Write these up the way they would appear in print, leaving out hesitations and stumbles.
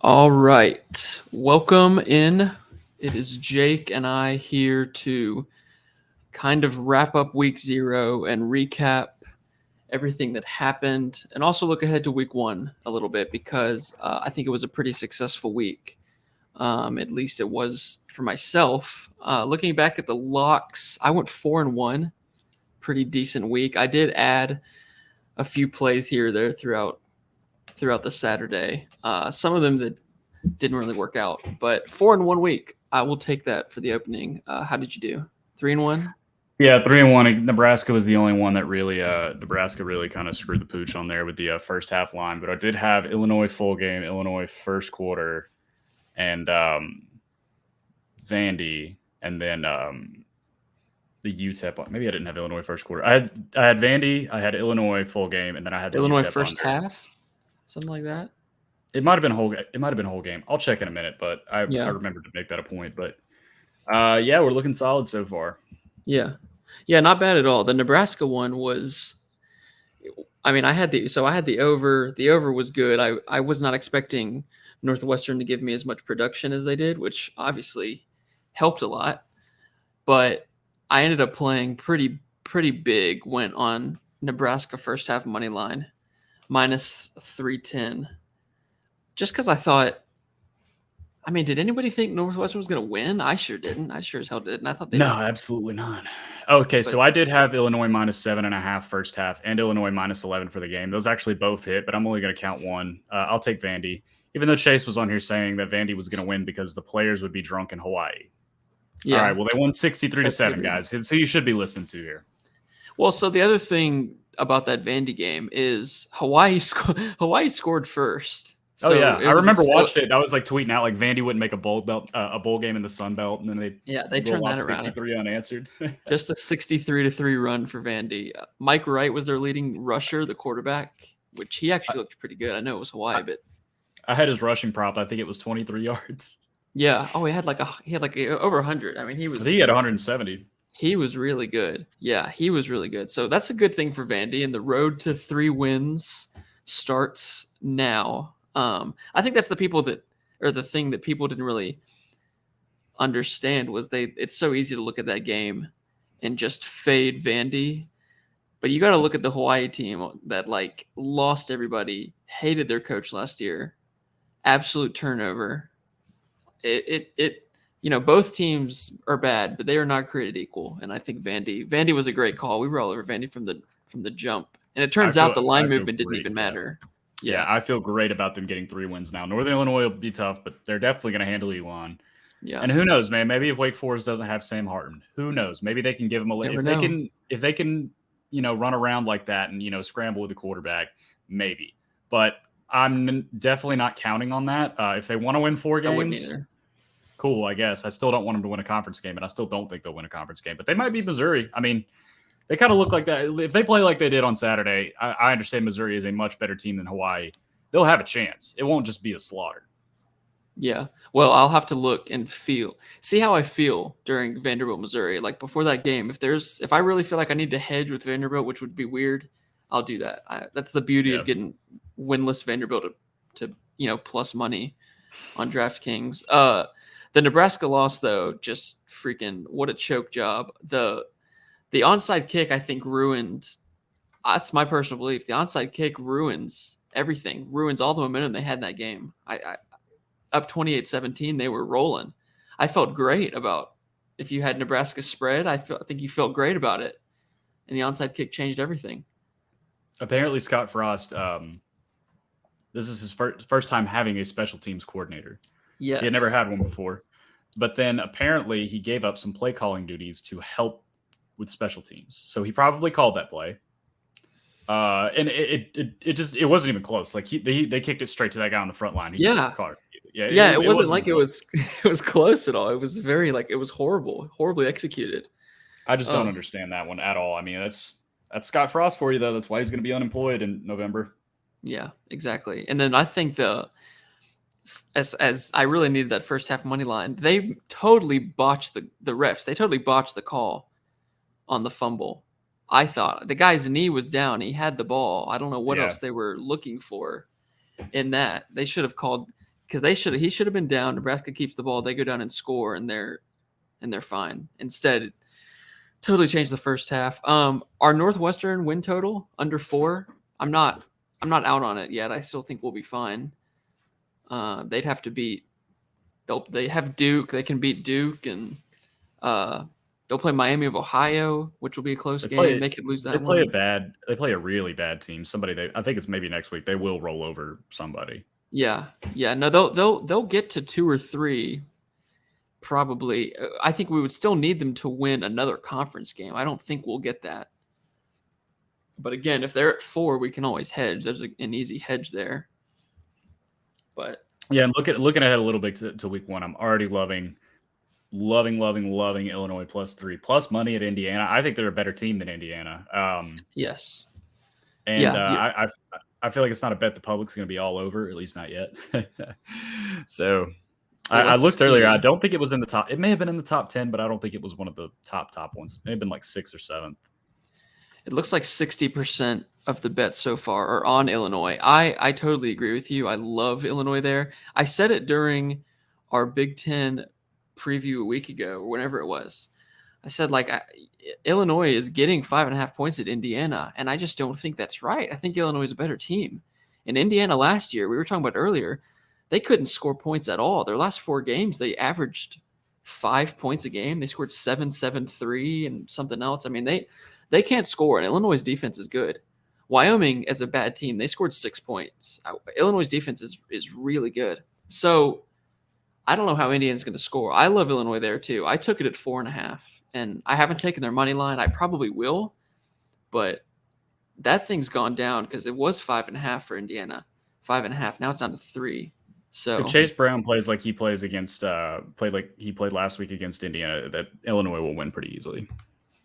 All right. Welcome in. It is Jake and I here to kind of wrap up week 0 and recap everything that happened and also look ahead to week 1 a little bit because I think it was a pretty successful week. At least it was for myself. Looking back at the locks, I went 4-1. Pretty decent week. I did add a few plays here or there throughout the Saturday. Some of them that didn't really work out, but 4-1 week. I will take that for the opening. How did you do? 3-1. Yeah, 3-1. Nebraska was the only one that really Nebraska really kind of screwed the pooch on there with the first half line. But I did have Illinois full game, Illinois first quarter, and Vandy, and then the Utep. Maybe I didn't have Illinois first quarter. I had Vandy, I had Illinois full game, and then I had the Illinois Utep first under. half, something like that. It might have been whole. It might have been whole game. I'll check in a minute, but I Yeah, remembered to make that a point. But yeah, we're looking solid so far. yeah, yeah. Not bad at all. The Nebraska one was. I mean, I had the over. The over was good. I was not expecting Northwestern to give me as much production as they did, which obviously helped a lot. But I ended up playing pretty big. Went on Nebraska first half money line minus 310. Just because I thought, I mean, did anybody think Northwestern was going to win? I sure didn't. I sure as hell didn't. I thought they No, would. absolutely not. Okay, But so I did have Illinois minus 7.5 first half and Illinois minus 11 for the game. Those actually both hit, but I'm only going to count one. I'll take Vandy, even though Chase was on here saying that Vandy was going to win because the players would be drunk in Hawaii. All yeah, right, well they won 63 to that's a good 7, reason. guys. So you should be listening to here. Well, so the other thing about that Vandy game is Hawaii scored first. Oh So yeah, it I was remember watching it. I was like tweeting out like Vandy wouldn't make a bowl game in the Sun Belt, and then they yeah, they go turned that off around. 63 unanswered. Just a 63-3 run for Vandy. Mike Wright was their leading rusher, the quarterback, which he I, actually looked pretty good. I know it was Hawaii, I, but I had his rushing prop. I think it was 23 yards. yeah. Oh, he had over 100. I mean, he I think was he had 170. He was really good. Yeah, he was really good. So that's a good thing for Vandy, and the road to 3 wins starts now. I think that's the thing that people didn't really understand was it's so easy to look at that game and just fade Vandy, but you got to look at the Hawaii team that like lost everybody, hated their coach last year, absolute turnover. It both teams are bad, but they are not created equal. And I think Vandy was a great call. We were all over Vandy from the jump, and it turns out the line I feel movement didn't great. even Yeah. matter. Yeah, Yeah, I feel great about them getting 3 wins now. Northern Illinois will be tough, but they're definitely going to handle Elon. yeah. And who knows, man? Maybe if Wake Forest doesn't have Sam Hartman, who knows? Maybe they can give him a Never know. if they can, run around like that and scramble with the quarterback, maybe. But I'm definitely not counting on that. If they want to win four I wouldn't games, either. cool. I guess I still don't want them to win a conference game, and I still don't think they'll win a conference game. But they might beat Missouri. I mean, they kind of look like that. If they play like they did on Saturday, I understand Missouri is a much better team than Hawaii. They'll have a chance. It won't just be a slaughter. Yeah. Well, I'll have to look and see how I feel during Vanderbilt, Missouri. Like before that game, if I really feel like I need to hedge with Vanderbilt, which would be weird, I'll do that. That's the beauty Yeah. of getting winless Vanderbilt to plus money on DraftKings. The Nebraska loss though, just freaking what a choke job. The onside kick I think ruined. That's my personal belief. The onside kick ruins everything. Ruins all the momentum they had in that game. I up 28-17, they were rolling. I felt great about if you had Nebraska spread. I think you felt great about it, and the onside kick changed everything. Apparently, Scott Frost. This is his first time having a special teams coordinator. He had never Yes. had one before. But then apparently he gave up some play calling duties to help with special teams. So he probably called that play. And it wasn't even close. Like they kicked it straight to that guy on the front line. He just Yeah. caught it. Yeah, Yeah. It it wasn't wasn't like even it close. was it was close at all. It was it was horribly executed. I just don't Oh, understand that one at all. I mean, that's Scott Frost for you though. That's why he's going to be unemployed in November. yeah, exactly. And then I think as I really needed that first half money line, they totally botched the refs. They totally botched the call on the fumble. I thought the guy's knee was down. He had the ball. I don't know what Yeah, else they were looking for in that. They should have called. because he should have been down. Nebraska keeps the ball, they go down and score, and they're fine. Instead, totally changed the first half. Our Northwestern win total under 4. I'm not out on it yet. I still think we'll be fine. They'd have to beat. They have Duke. They can beat Duke, and they'll play Miami of Ohio, which will be a close game. They could lose that one. They play a really bad team. I think it's maybe next week. They will roll over somebody. Yeah. No, they'll get to 2 or 3. Probably. I think we would still need them to win another conference game. I don't think we'll get that. But again, if they're at 4, we can always hedge. There's an easy hedge there. But yeah, and looking ahead a little bit to week 1, I'm already loving Illinois +3 plus money at Indiana. I think they're a better team than Indiana. Yes. And I feel like it's not a bet the public's going to be all over, at least not yet. So I looked earlier. I don't think it was in the top. It may have been in the top 10, but I don't think it was one of the top ones. It may have been like 6th or 7th. It looks like 60% of the bets so far are on Illinois. I totally agree with you. I love Illinois there. I said it during our Big Ten preview a week ago, or whenever it was. I said, Illinois is getting 5.5 points at Indiana, and I just don't think that's right. I think Illinois is a better team. In Indiana last year, we were talking about earlier, they couldn't score points at all. Their last 4 games, they averaged 5 points a game. They scored 7, 7, 3, and something else. I mean, they can't score, and Illinois' defense is good. Wyoming, as a bad team, they scored 6 points. Illinois' defense is really good. So I don't know how Indiana's going to score. I love Illinois there, too. I took it at 4.5, and I haven't taken their money line. I probably will, but that thing's gone down because it was 5.5 for Indiana. 5.5. Now it's down to 3. So if Chase Brown plays like he plays against played last week against Indiana, that Illinois will win pretty easily.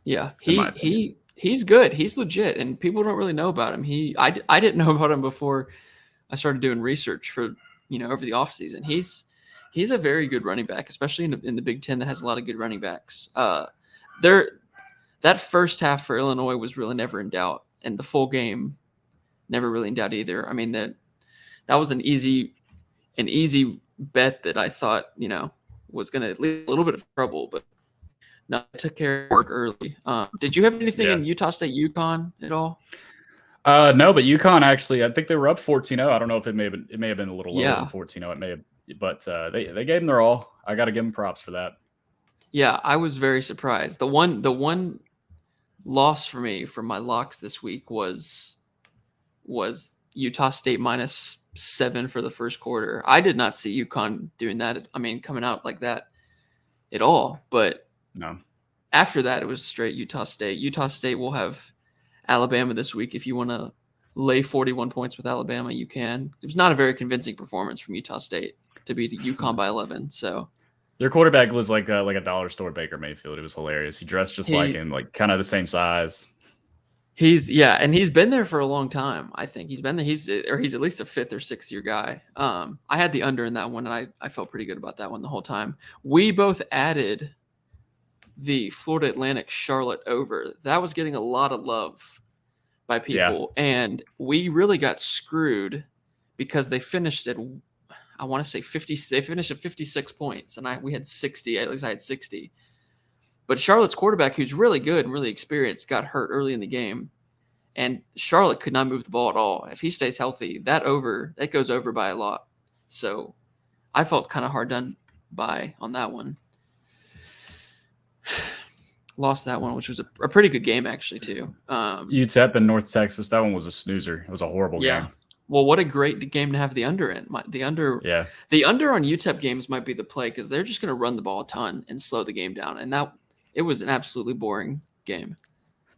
Yeah, he's good. He's legit, and people don't really know about him. I didn't know about him before I started doing research for over the offseason. He's a very good running back, especially in the Big Ten that has a lot of good running backs. That first half for Illinois was really never in doubt, and the full game never really in doubt either. I mean that was an easy bet that I thought was going to leave a little bit of trouble, but no, I took care of work early. Did you have anything in Utah State UConn at all? No, but UConn actually, I think they were up 14-0. I don't know if it may have been a little lower than 14-0. It may have, but they gave them their all. I got to give them props for that. Yeah, I was very surprised. The one loss for me from my locks this week was Utah State -7 for the first quarter. I did not see UConn doing that. I mean, coming out like that at all. But no, after that, it was straight Utah State. Utah State will have Alabama this week. If you want to lay 41 points with Alabama, you can. It was not a very convincing performance from Utah State to beat UConn by 11. So their quarterback was like a dollar store Baker Mayfield. It was hilarious. He dressed just like him, like kind of the same size. And he's been there for a long time. I think he's been there. He's at least a 5th or 6th year guy. I had the under in that one, and I felt pretty good about that one the whole time. We both added the Florida Atlantic Charlotte over. That was getting a lot of love by people, and we really got screwed because they finished at, I want to say 50. They finished at 56 points, and we had 60. At least I had 60. But Charlotte's quarterback, who's really good and really experienced, got hurt early in the game, and Charlotte could not move the ball at all. If he stays healthy, that goes over by a lot. So I felt kind of hard done by on that one. Lost that one, which was a pretty good game actually too. UTEP in North Texas, that one was a snoozer. It was a horrible game. Well, what a great game to have the under in. The under on UTEP games might be the play because they're just going to run the ball a ton and slow the game down. And it was an absolutely boring game.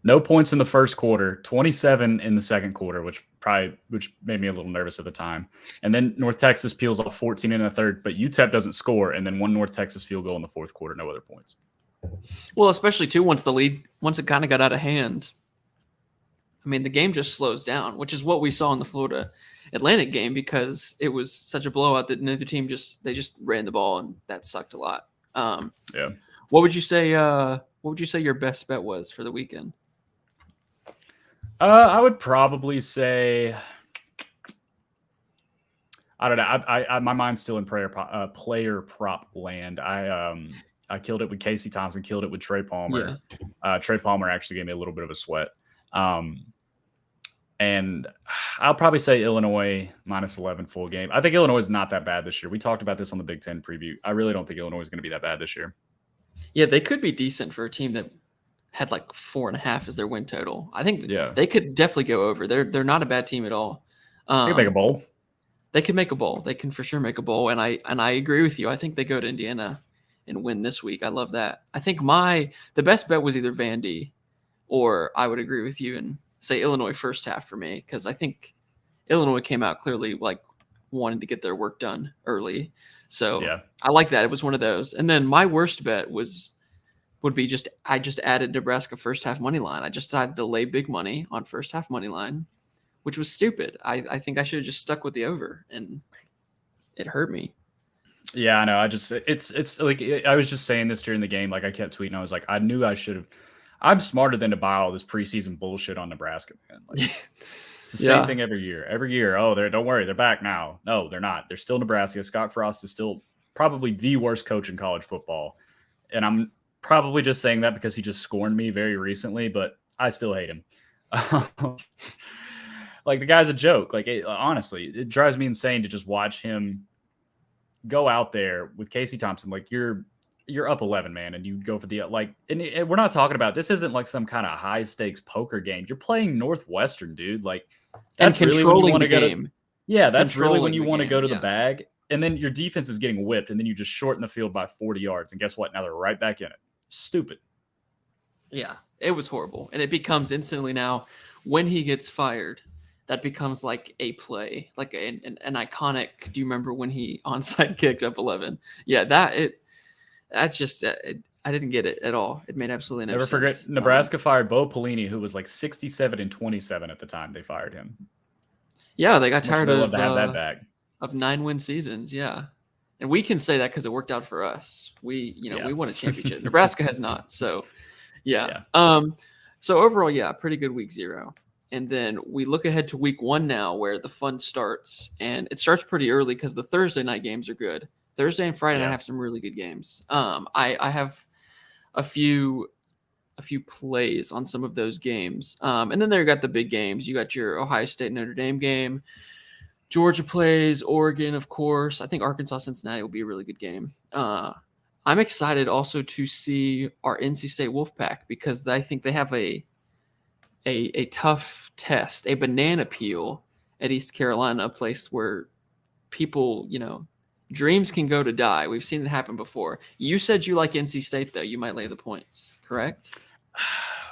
No points in the first quarter, 27 in the second quarter, which made me a little nervous at the time. And then North Texas peels off 14 in the third, but UTEP doesn't score, and then one North Texas field goal in the fourth quarter, no other points. Well, especially too once it kind of got out of hand. I mean, the game just slows down, which is what we saw in the Florida Atlantic game because it was such a blowout that neither team just ran the ball, and that sucked a lot. What would you say? What would you say your best bet was for the weekend? I would probably say I don't know. My mind's still in player prop land. I killed it with Casey Thompson, killed it with Trey Palmer. Yeah. Trey Palmer actually gave me a little bit of a sweat. And I'll probably say Illinois minus 11 full game. I think Illinois is not that bad this year. We talked about this on the Big Ten preview. I really don't think Illinois is going to be that bad this year. Yeah, they could be decent for a team that had like 4.5 as their win total. I think they could definitely go over. They're not a bad team at all. They could make a bowl. They can make a bowl. They can for sure make a bowl. And I agree with you. I think they go to Indiana and win this week. I love that. I think the best bet was either Vandy, or I would agree with you and say Illinois first half for me, because I think Illinois came out clearly like wanting to get their work done early. So yeah. I like that. It was one of those. And then my worst bet would be I just added Nebraska first half money line. I just decided to lay big money on first half money line, which was stupid. I think I should have just stuck with the over, and it hurt me. Yeah, I know. It's like I was just saying this during the game. Like I kept tweeting. I was like, I knew I should have. I'm smarter than to buy all this preseason bullshit on Nebraska, man. Like, it's the same thing every year. Every year, don't worry, they're back now. No, they're not. They're still Nebraska. Scott Frost is still probably the worst coach in college football. And I'm probably just saying that because he just scorned me very recently, but I still hate him. Like, the guy's a joke. Like, honestly, it drives me insane to just watch him go out there with Casey Thompson. Like, you're up 11, man, and you go for the and we're not talking about, this isn't like some kind of high stakes poker game. You're playing Northwestern, dude. Like, that's and controlling really when you the game. That's really when you want to go to the bag, and then your defense is getting whipped, and then you just shorten the field by 40 yards, and guess what? Now they're right back in it. Stupid. Yeah, it was horrible, and it becomes instantly now when he gets fired, that becomes like a play, like an iconic. Do you remember when he onside kicked up 11? Yeah, that's just I didn't get it at all. It made absolutely no sense. Never forget, Nebraska fired Bo Pelini, who was like 67-27 at the time they fired him. Yeah, they got tired of to have that back of 9-win seasons. Yeah, and we can say that because it worked out for us. We won a championship. Nebraska has not. So yeah. So overall, pretty good week 0. And then we look ahead to week 1 now, where the fun starts, and it starts pretty early because the Thursday night games are good. Thursday and Friday night have some really good games. I have a few plays on some of those games. And then there you got the big games. You got your Ohio State Notre Dame game. Georgia plays Oregon, of course. I think Arkansas Cincinnati will be a really good game. I'm excited also to see our NC State Wolfpack, because I think they have a tough test, a banana peel at East Carolina, a place where people, dreams can go to die. We've seen it happen before. You said you like NC State, though. You might lay the points, correct?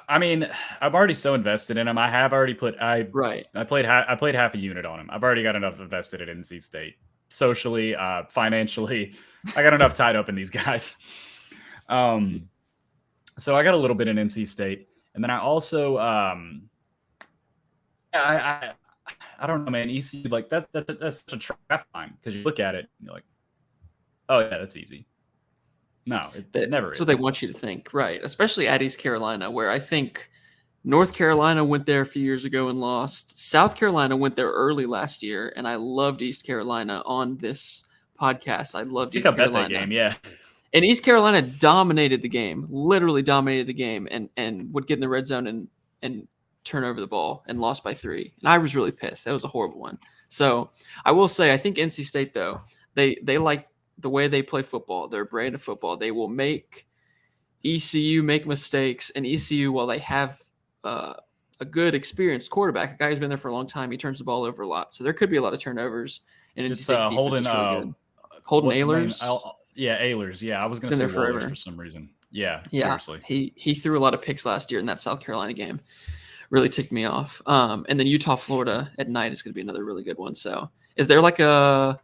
I mean, I'm already so invested in them. I have already I played half a unit on them. I've already got enough invested in NC State. Socially, financially, I got enough tied up in these guys. So I got a little bit in NC State. And then I also, I don't know, man. ECU, like that's such a trap line, because you look at it and you're like, oh yeah, that's easy. No, it never is. That's what they want you to think, right? Especially at East Carolina, where I think North Carolina went there a few years ago and lost. South Carolina went there early last year, and I loved East Carolina on this podcast. I loved East Carolina. That game, yeah. And East Carolina dominated the game, literally dominated the game, and would get in the red zone and turn over the ball, and lost by 3. And I was really pissed. That was a horrible one. So I will say, I think NC State, though, they like the way they play football, their brand of football. They will make ECU make mistakes, and ECU, while they have a good experienced quarterback, a guy who's been there for a long time, he turns the ball over a lot. So there could be a lot of turnovers. And NC State's defense is really good. Holden Ahlers. Yeah, Ahlers. Yeah, I was going to say Wallers for some reason. Yeah, seriously. He threw a lot of picks last year in that South Carolina game. Really ticked me off. And then Utah, Florida at night is going to be another really good one. So is there like an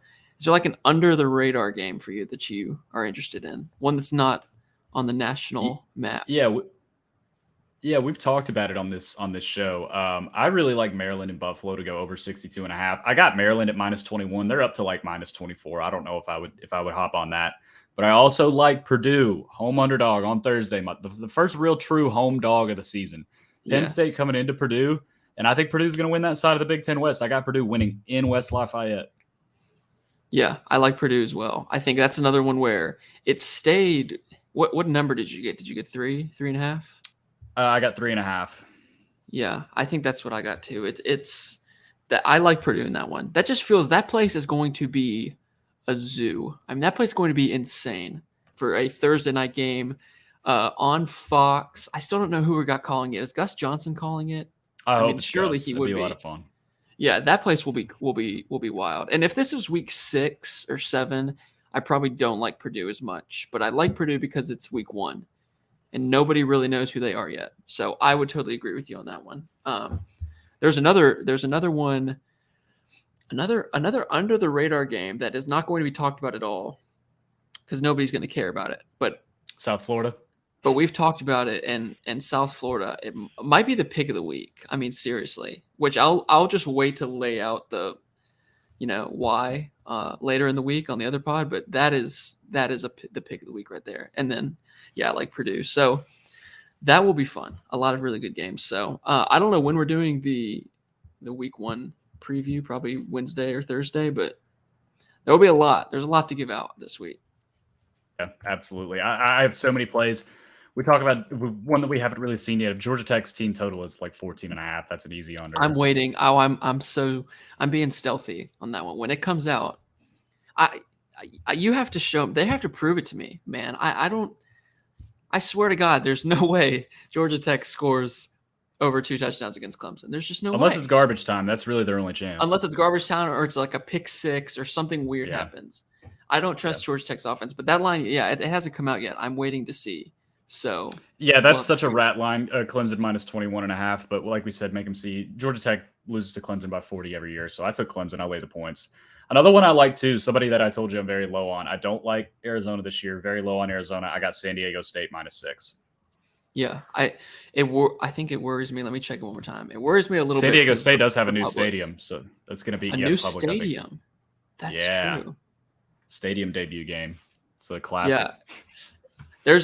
under the radar game for you that you are interested in? One that's not on the national map? Yeah, we've talked about it on this show. I really like Maryland and Buffalo to go over 62.5. I got Maryland at -21. They're up to like -24. I don't know if I would hop on that. But I also like Purdue, home underdog on Thursday, the first real true home dog of the season. Penn State coming into Purdue, and I think Purdue's going to win that side of the Big Ten West. I got Purdue winning in West Lafayette. Yeah, I like Purdue as well. I think that's another one where it stayed. What number did you get? Did you get 3.5? I got 3.5. Yeah, I think that's what I got too. It's that I like Purdue in that one. That just feels that place is going to be a zoo. I mean, that place is going to be insane for a Thursday night game on Fox. I still don't know who we got calling it. Is Gus Johnson calling it? I I hope mean, it's surely Gus. he It'd be would a lot be. of fun. Yeah, that place will be wild. And if this is week 6 or 7, I probably don't like Purdue as much, but I like Purdue because it's week 1 and nobody really knows who they are yet. So I would totally agree with you on that one. There's another one, another under the radar game that is not going to be talked about at all because nobody's going to care about it. But South Florida. we've talked about it in South Florida. It might be the pick of the week. I mean, seriously, which I'll just wait to lay out the why later in the week on the other pod. But that is the pick of the week right there. And then yeah, I like Purdue. So that will be fun. A lot of really good games. So I don't know when we're doing the week 1 preview, probably Wednesday or Thursday, but there will be a lot. There's a lot to give out this week. Yeah, absolutely. I have so many plays. We talk about one that we haven't really seen yet. Georgia Tech's team total is like 14.5. That's an easy under. I'm waiting. Oh, I'm being stealthy on that one. When it comes out, you have to show. They have to prove it to me, man. I don't. I swear to God, there's no way Georgia Tech scores over 2 touchdowns against Clemson. There's just no way. Unless it's garbage time. That's really their only chance. Unless it's garbage time or it's like a pick 6 or something weird happens. I don't trust Georgia Tech's offense, but that line, it hasn't come out yet. I'm waiting to see. So yeah, that's such a rat line. Clemson minus 21.5. But like we said, make them see. Georgia Tech loses to Clemson by 40 every year. So I took Clemson. I lay the points. Another one I like too, somebody that I told you I'm very low on. I don't like Arizona this year. Very low on Arizona. I got San Diego State minus 6. Yeah, I think it worries me. Let me check it one more time. It worries me a little bit. San Diego State does have a new stadium, so that's going to be a new stadium. That's true. Stadium debut game. So a classic. Yeah.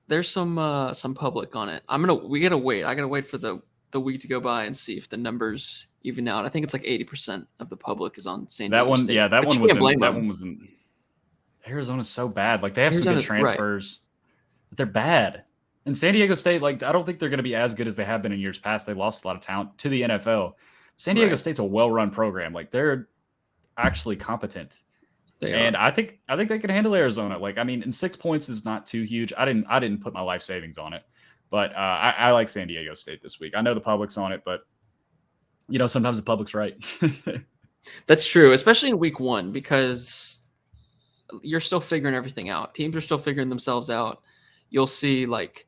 There's some public on it. We gotta wait. I gotta wait for the week to go by and see if the numbers even out. I think it's like 80% of the public is on San Diego State. Yeah, that one was in Arizona's so bad. Like they have some good transfers, but they're bad. And San Diego State, like I don't think they're going to be as good as they have been in years past. They lost a lot of talent to the NFL. San Diego State's a well-run program. Like they're actually competent. And I think they can handle Arizona. Like, I mean, and 6 points is not too huge. I didn't put my life savings on it, but I like San Diego State this week. I know the public's on it, but sometimes the public's right. That's true, especially in week 1 because you're still figuring everything out. Teams are still figuring themselves out. You'll see like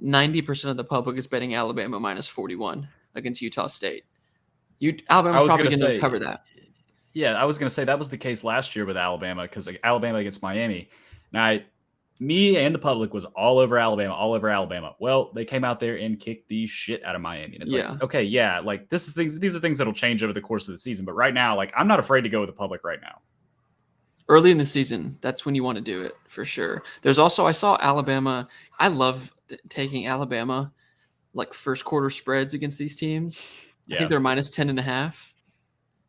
90% of the public is betting Alabama minus 41 against Utah State. Alabama's probably going to cover that. Yeah, I was going to say that was the case last year with Alabama because like Alabama against Miami. Now, me and the public was all over Alabama. Well, they came out there and kicked the shit out of Miami. And it's like, okay, yeah, like these are things that'll change over the course of the season. But right now, like I'm not afraid to go with the public right now. Early in the season, that's when you want to do it for sure. There's also, I saw Alabama. I love taking Alabama like first quarter spreads against these teams. I think they're minus 10.5.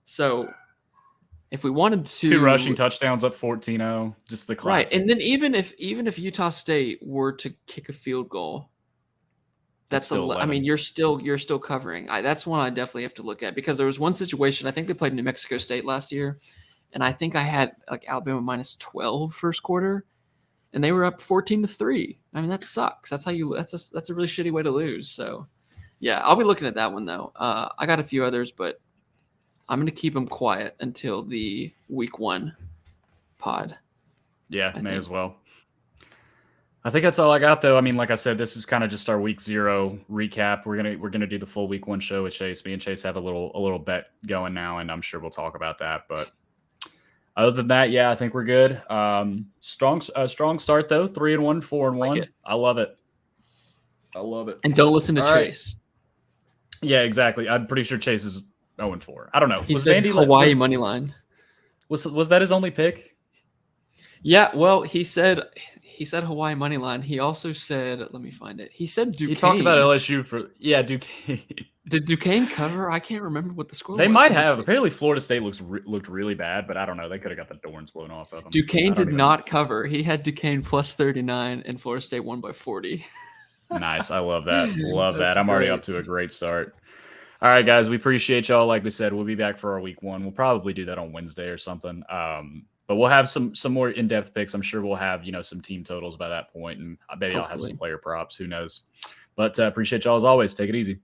So if we wanted to 2 rushing touchdowns up 14-0, just the classic. Right. And then even if Utah State were to kick a field goal, that's still I mean, you're still covering. That's one I definitely have to look at because there was one situation. I think they played New Mexico State last year, and I think I had like Alabama minus 12 first quarter, and they were up 14-3. I mean, that sucks. That's a really shitty way to lose. So, yeah, I'll be looking at that one though. I got a few others, but I'm going to keep them quiet until the week 1 pod. Yeah, may as well. I think that's all I got though. I mean, like I said, this is kind of just our week 0 recap. We're gonna do the full week 1 show with Chase. Me and Chase have a little bet going now, and I'm sure we'll talk about that. But other than that, yeah, I think we're good. Strong start though. 3-1, 4-1. I love it. And don't listen to Chase. Right. Yeah, exactly. I'm pretty sure Chase is 0-4. I don't know. He said Hawaii money line. Was that his only pick? Yeah, well, he said he said Hawaii money line. He also said, let me find it. He said Duquesne. He talked about LSU Duquesne. Did Duquesne cover? I can't remember what the score was. They might have. Apparently, Florida State looked really bad, but I don't know. They could have got the doors blown off of them. Duquesne did not cover. He had Duquesne plus 39, and Florida State won by 40. Nice. I love that. Love that. I'm already up to a great start. All right, guys. We appreciate y'all. Like we said, we'll be back for our week 1. We'll probably do that on Wednesday or something. But we'll have some more in-depth picks. I'm sure we'll have, some team totals by that point, and maybe I'll have some player props. Who knows? But appreciate y'all as always. Take it easy.